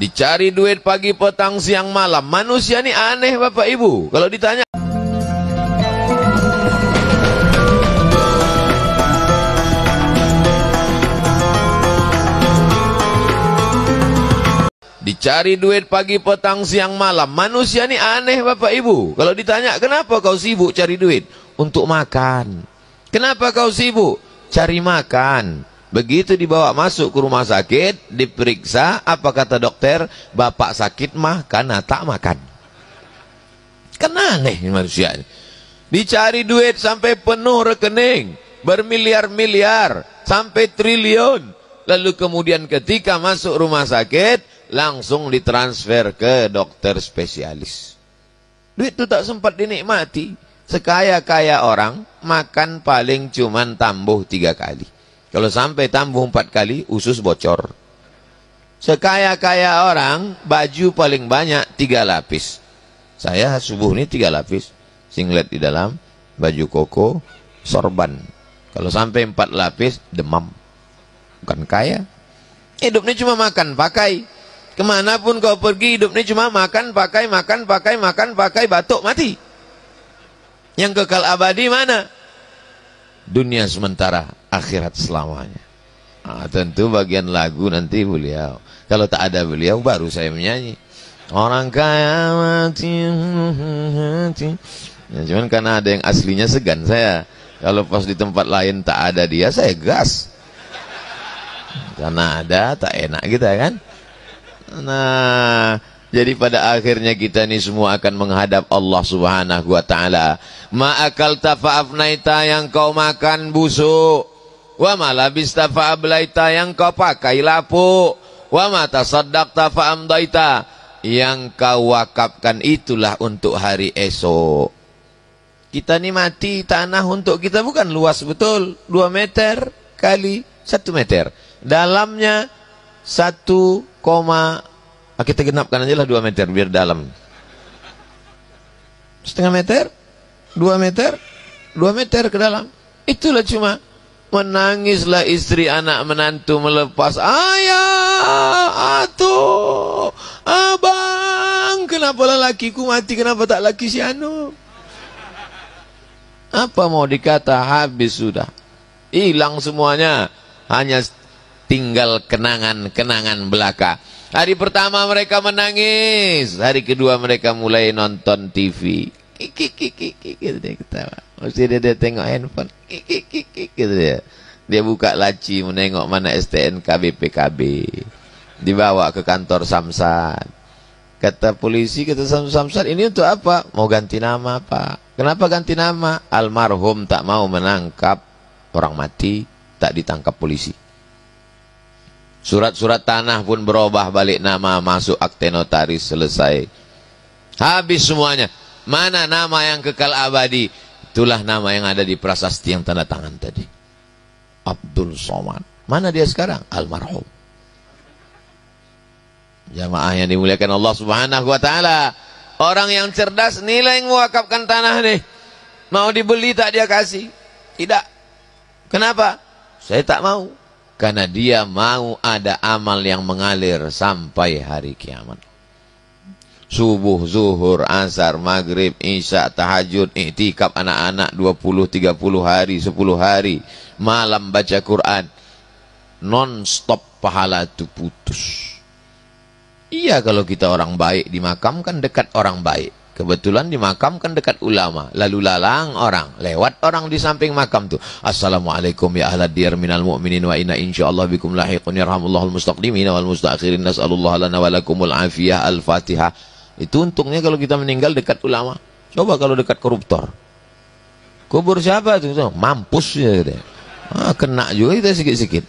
Dicari duit pagi, petang, siang, malam. Manusia ini aneh Bapak Ibu. Kalau ditanya dicari duit pagi, petang, siang, malam. Manusia ini aneh Bapak Ibu. Kalau ditanya, kenapa kau sibuk cari duit? Untuk makan. Kenapa kau sibuk? Cari makan. Begitu dibawa masuk ke rumah sakit, diperiksa, apa kata dokter? Bapak sakit mah karena tak makan. Kan aneh manusia ini. Dicari duit sampai penuh rekening, bermiliar-miliar, sampai triliun. Lalu kemudian ketika masuk rumah sakit, langsung ditransfer ke dokter spesialis. Duit itu tak sempat dinikmati. Sekaya-kaya orang, makan paling cuman tambuh 3 kali. Kalau sampai tambuh 4 kali, usus bocor. Sekaya-kaya orang, baju paling banyak 3 lapis. Saya subuh ini 3 lapis. Singlet di dalam, baju koko, sorban. Kalau sampai 4 lapis, demam. Bukan kaya. Hidupnya cuma makan, pakai. Kemanapun kau pergi, hidupnya cuma makan, pakai, makan, pakai, makan, pakai, batuk, mati. Yang kekal abadi mana? Dunia sementara, akhirat selamanya. Tentu bagian lagu nanti beliau. Kalau tak ada beliau, baru saya menyanyi. Orang kaya mati. Ya, cuman karena ada yang aslinya segan saya. Kalau pas di tempat lain tak ada dia, saya gas. Karena ada, tak enak kita kan. Nah, jadi pada akhirnya kita ini semua akan menghadap Allah Subhanahu wa ta'ala. Ma'akal tafa'afnaita, yang kau makan busuk. Wa malabista fa'ablaita, yang kau pakai lapuk. Wa matasaddaqta fa'amdaita, yang kau wakafkan itulah untuk hari esok. Kita ini mati, tanah untuk kita bukan luas betul. 2 meter kali 1 meter. Dalamnya 1, kita genapkan aja lah 2 meter biar dalam. 1/2 meter, 2 meter, 2 meter ke dalam. Itulah cuma. Menangislah istri, anak, menantu melepas. Ayah, atuh, abang, kenapa lakiku mati, kenapa tak laki si anu? Apa mau dikata, habis sudah. Hilang semuanya. Hanya tinggal kenangan-kenangan belaka. Hari pertama mereka menangis, hari kedua mereka mulai nonton TV. Gitu dia ketawa. Mesti dia tengok handphone. Gitu dia. Dia buka laci menengok mana STNK BPKB. Dibawa ke kantor Samsat. Kata polisi, kata Samsat, ini untuk apa? Mau ganti nama Pak. Kenapa ganti nama? Almarhum tak mau menangkap orang mati, tak ditangkap polisi. Surat-surat tanah pun berubah balik nama, masuk akte notaris, selesai. Habis semuanya. Mana nama yang kekal abadi? Itulah nama yang ada di prasasti yang tanda tangan tadi. Abdul Somad. Mana dia sekarang? Almarhum. Jamaah yang dimuliakan Allah Subhanahu wa ta'ala. Orang yang cerdas nilai mewakafkan tanah nih. Mau dibeli tak dia kasih? Tidak. Kenapa? Saya tak mau. Karena dia mau ada amal yang mengalir sampai hari kiamat. Subuh, zuhur, asar, maghrib, isya, tahajud, iktikaf anak-anak 20, 30 hari, 10 hari. Malam baca Quran. Non-stop pahala itu putus. Iya, kalau kita orang baik dimakamkan dekat orang baik. Kebetulan dimakamkan dekat ulama. Lalu lalang orang. Lewat orang di samping makam tu. Assalamualaikum ya ahlad diyar minal mu'minin wa inna insyaallah bikum lahiqun yarhamullahul mustaqdimin wal mustakhirin. Nas'alullah lana walakumul afiyah. Al-Fatihah. Itu untungnya kalau kita meninggal dekat ulama. Coba kalau dekat koruptor. Kubur siapa itu? Mampus ya. Kena juga kita sikit-sikit.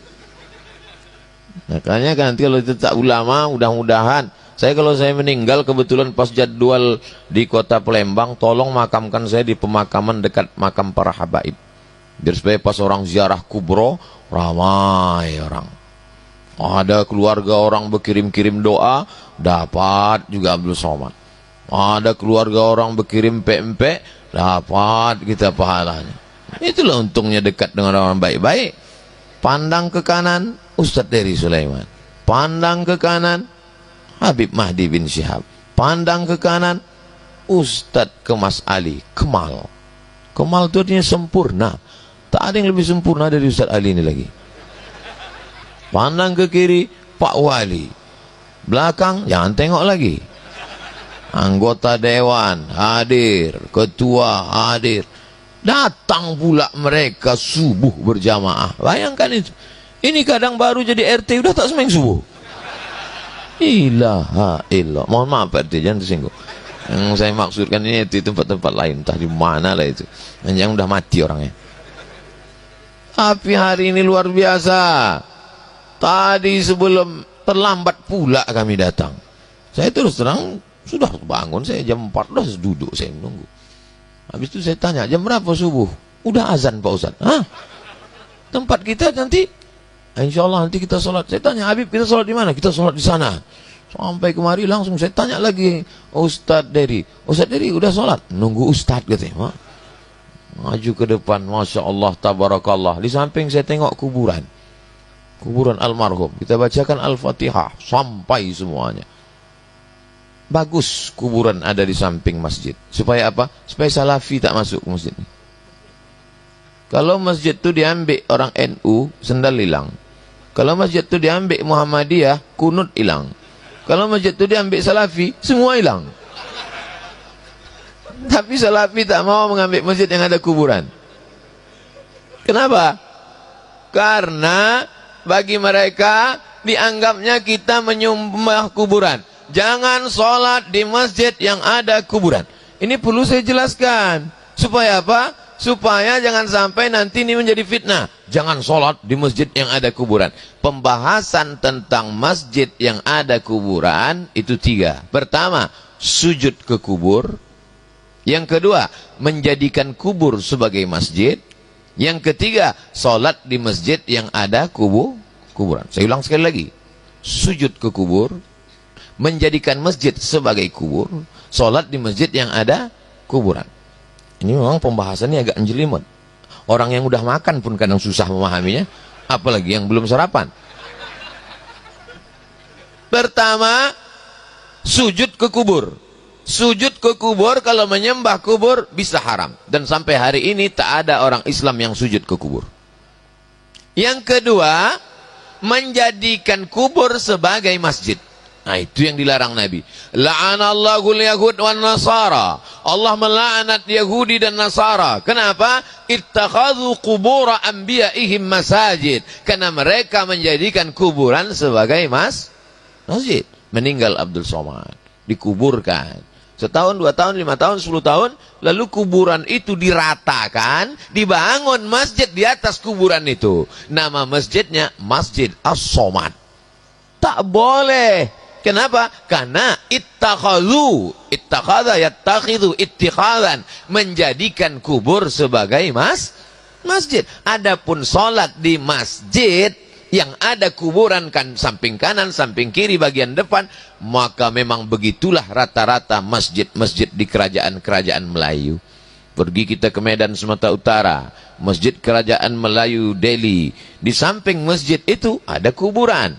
Makanya kan nanti kalau kita tak ulama, mudah-mudahan. Kalau saya meninggal kebetulan pas jadwal di kota Palembang, tolong makamkan saya di pemakaman dekat makam para habaib. Biar supaya pas orang ziarah kubro, ramai orang. Ada keluarga orang berkirim-kirim doa, dapat juga Abdul Somad. Ada keluarga orang berkirim pempek, dapat kita pahalanya. Itulah untungnya dekat dengan orang baik-baik. Pandang ke kanan, Ustadz Dery Sulaiman. Pandang ke kanan, Habib Mahdi bin Syihab. Pandang ke kanan, Ustadz Kemas Ali, Kemal. Kemal itu artinya sempurna. Tak ada yang lebih sempurna dari Ustadz Ali ini lagi. Pandang ke kiri, Pak Wali. Belakang, jangan tengok lagi. Anggota dewan hadir, ketua hadir. Datang pula mereka subuh berjamaah. Bayangkan itu. Ini kadang baru jadi RT udah tak sembahyang subuh. Ilaha illallah. Mohon maaf Pak RT, jangan tersinggung. Yang saya maksudkan ini di tempat-tempat lain, entah di mana lah itu. Yang udah mati orangnya. Tapi hari ini luar biasa. Tadi sebelum terlambat pula kami datang. Saya terus terang sudah bangun, saya jam 4 udah duduk saya menunggu. Habis itu saya tanya, jam berapa subuh? Udah azan Pak Ustaz. Hah? Tempat kita nanti, insya Allah nanti kita sholat. Saya tanya, Habib kita sholat di mana? Kita sholat di sana. Sampai kemari langsung saya tanya lagi, Ustadz Dery. Ustadz Dery udah sholat? Nunggu Ustadz katanya. Maju ke depan, Masya Allah, Tabarakallah. Di samping saya tengok kuburan. Kuburan almarhum. Kita bacakan Al-Fatihah sampai semuanya. Bagus kuburan ada di samping masjid. Supaya apa? Supaya salafi tak masuk ke masjid ini. Kalau masjid itu diambil orang NU, sendal hilang. Kalau masjid itu diambil Muhammadiyah, kunut hilang. Kalau masjid itu diambil salafi, semua hilang. Tapi salafi tak mau mengambil masjid yang ada kuburan. Kenapa? Karena bagi mereka dianggapnya kita menyembah kuburan. Jangan sholat di masjid yang ada kuburan. Ini perlu saya jelaskan. Supaya apa? Supaya jangan sampai nanti ini menjadi fitnah. Jangan sholat di masjid yang ada kuburan. Pembahasan tentang masjid yang ada kuburan itu 3. Pertama, sujud ke kubur. Yang kedua, menjadikan kubur sebagai masjid. Yang ketiga, sholat di masjid yang ada kuburan. Saya ulang sekali lagi. Sujud ke kubur, menjadikan masjid sebagai kubur, sholat di masjid yang ada kuburan. Ini memang pembahasannya agak menjelimet. Orang yang udah makan pun kadang susah memahaminya, apalagi yang belum sarapan. Pertama, sujud ke kubur. Sujud ke kubur, kalau menyembah kubur bisa haram. Dan sampai hari ini tak ada orang Islam yang sujud ke kubur. Yang kedua, menjadikan kubur sebagai masjid. Nah, itu yang dilarang Nabi. La'anallahul yahud wan nasara. Allah melaknat Yahudi dan Nasara. Kenapa? Ittakhadhu qubura anbiya'ihim masajid. Karena mereka menjadikan kuburan sebagai masjid. Meninggal Abdul Somad, dikuburkan. Setahun, 2 tahun, 5 tahun, 10 tahun, lalu kuburan itu diratakan, dibangun masjid di atas kuburan itu. Nama masjidnya Masjid As-Somad. Tak boleh. Kenapa? Karena ittakhadha yattakhidhu ittikhadan, menjadikan kubur sebagai masjid. Adapun sholat di masjid yang ada kuburan kan samping kanan, samping kiri, bagian depan, maka memang begitulah rata-rata masjid-masjid di kerajaan-kerajaan Melayu. Pergi kita ke Medan Sumatera Utara, Masjid Kerajaan Melayu Delhi, di samping masjid itu ada kuburan.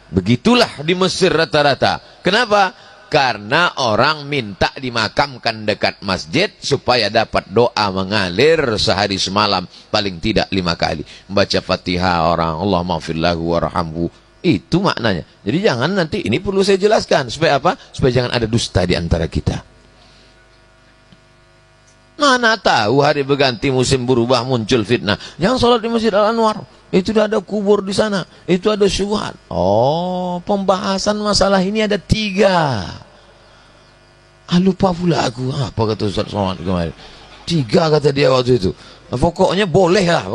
Begitulah di Mesir rata-rata. Kenapa? Karena orang minta dimakamkan dekat masjid supaya dapat doa mengalir sehari semalam, paling tidak 5 kali. Membaca Fatihah orang, Allahumma firlahu warhamhu. Itu maknanya. Jadi jangan nanti, ini perlu saya jelaskan. Supaya apa? Supaya jangan ada dusta di antara kita. Mana tahu hari berganti, musim berubah, muncul fitnah. Jangan sholat di Masjid Al-Anwar. Itu ada kubur di sana. Itu ada syubhat. Oh, pembahasan masalah ini ada 3. Lupa pula aku. Apa kata Ustaz Somad kemarin? 3 kata dia waktu itu. Pokoknya boleh lah.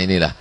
Inilah.